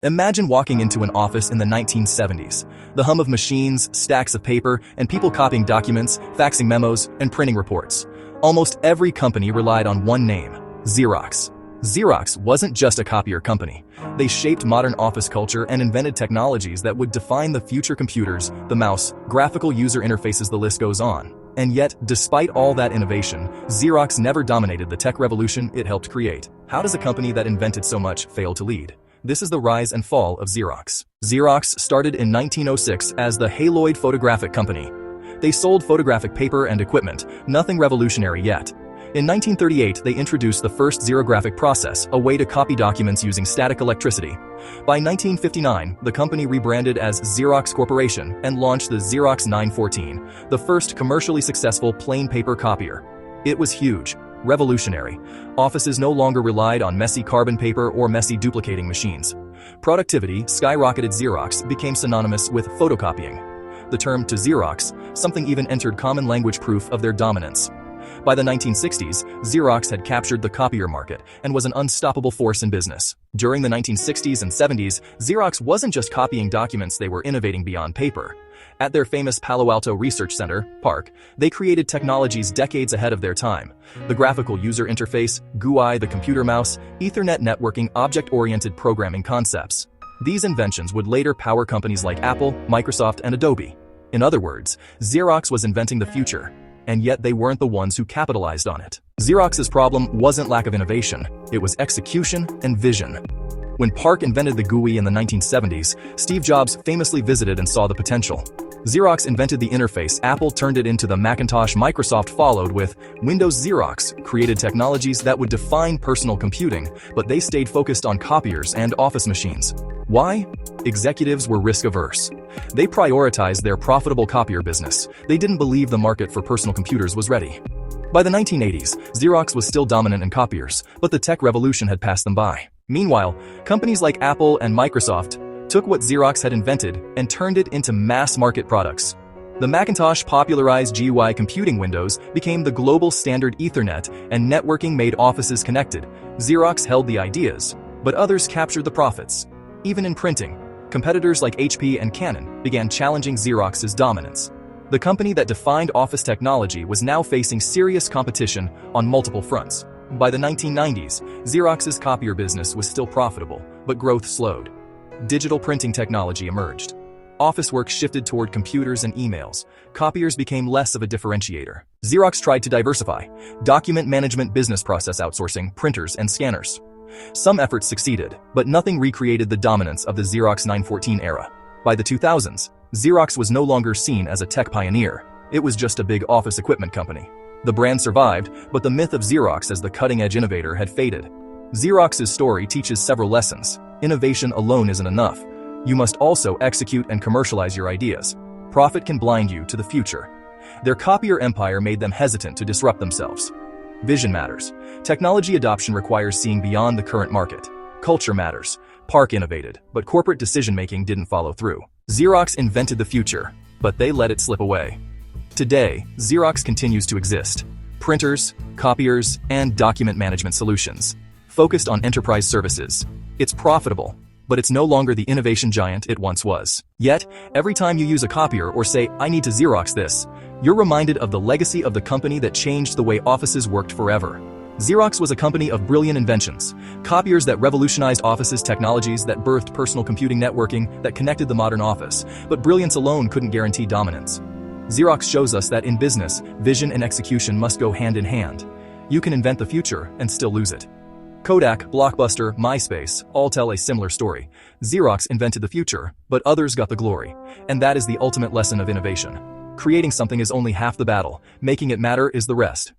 Imagine walking into an office in the 1970s. The hum of machines, stacks of paper, and people copying documents, faxing memos, and printing reports. Almost every company relied on one name: Xerox. Xerox wasn't just a copier company. They shaped modern office culture and invented technologies that would define the future: computers, the mouse, graphical user interfaces, the list goes on. And yet, despite all that innovation, Xerox never dominated the tech revolution it helped create. How does a company that invented so much fail to lead? This is the rise and fall of Xerox. Xerox started in 1906 as the Haloid Photographic Company. They sold photographic paper and equipment, nothing revolutionary yet. In 1938, they introduced the first xerographic process, a way to copy documents using static electricity. By 1959, the company rebranded as Xerox Corporation and launched the Xerox 914, the first commercially successful plain paper copier. It was huge, revolutionary. Offices no longer relied on messy carbon paper or messy duplicating machines. Productivity skyrocketed. Xerox became synonymous with photocopying. The term "to Xerox" something even entered common language, proof of their dominance. By the 1960s, Xerox had captured the copier market and was an unstoppable force in business. During the 1960s and 70s, Xerox wasn't just copying documents, they were innovating beyond paper. At their famous Palo Alto Research Center, PARC, they created technologies decades ahead of their time. The graphical user interface, GUI, the computer mouse, Ethernet networking, object-oriented programming concepts. These inventions would later power companies like Apple, Microsoft, and Adobe. In other words, Xerox was inventing the future, and yet they weren't the ones who capitalized on it. Xerox's problem wasn't lack of innovation, it was execution and vision. When PARC invented the GUI in the 1970s, Steve Jobs famously visited and saw the potential. Xerox invented the interface, Apple turned it into the Macintosh, Microsoft followed with Windows. Xerox created technologies that would define personal computing, but they stayed focused on copiers and office machines. Why? Executives were risk-averse. They prioritized their profitable copier business. They didn't believe the market for personal computers was ready. By the 1980s, Xerox was still dominant in copiers, but the tech revolution had passed them by. Meanwhile, companies like Apple and Microsoft took what Xerox had invented and turned it into mass-market products. The Macintosh popularized GUI computing. Windows became the global standard. Ethernet and networking made offices connected. Xerox held the ideas, but others captured the profits. Even in printing, competitors like HP and Canon began challenging Xerox's dominance. The company that defined office technology was now facing serious competition on multiple fronts. By the 1990s, Xerox's copier business was still profitable, but growth slowed. Digital printing technology emerged. Office work shifted toward computers and emails. Copiers became less of a differentiator. Xerox tried to diversify: document management, business process outsourcing, printers, and scanners. Some efforts succeeded, but nothing recreated the dominance of the Xerox 914 era. By the 2000s, Xerox was no longer seen as a tech pioneer. It was just a big office equipment company. The brand survived, but the myth of Xerox as the cutting-edge innovator had faded. Xerox's story teaches several lessons. Innovation alone isn't enough. You must also execute and commercialize your ideas. Profit can blind you to the future. Their copier empire made them hesitant to disrupt themselves. Vision matters. Technology adoption requires seeing beyond the current market. Culture matters. PARC innovated, but corporate decision-making didn't follow through. Xerox invented the future, but they let it slip away. Today, Xerox continues to exist. Printers, copiers, and document management solutions. Focused on enterprise services. It's profitable, but it's no longer the innovation giant it once was. Yet, every time you use a copier or say, "I need to Xerox this," you're reminded of the legacy of the company that changed the way offices worked forever. Xerox was a company of brilliant inventions, copiers that revolutionized offices, technologies that birthed personal computing, networking that connected the modern office, but brilliance alone couldn't guarantee dominance. Xerox shows us that in business, vision and execution must go hand in hand. You can invent the future and still lose it. Kodak, Blockbuster, MySpace all tell a similar story. Xerox invented the future, but others got the glory. And that is the ultimate lesson of innovation. Creating something is only half the battle, making it matter is the rest.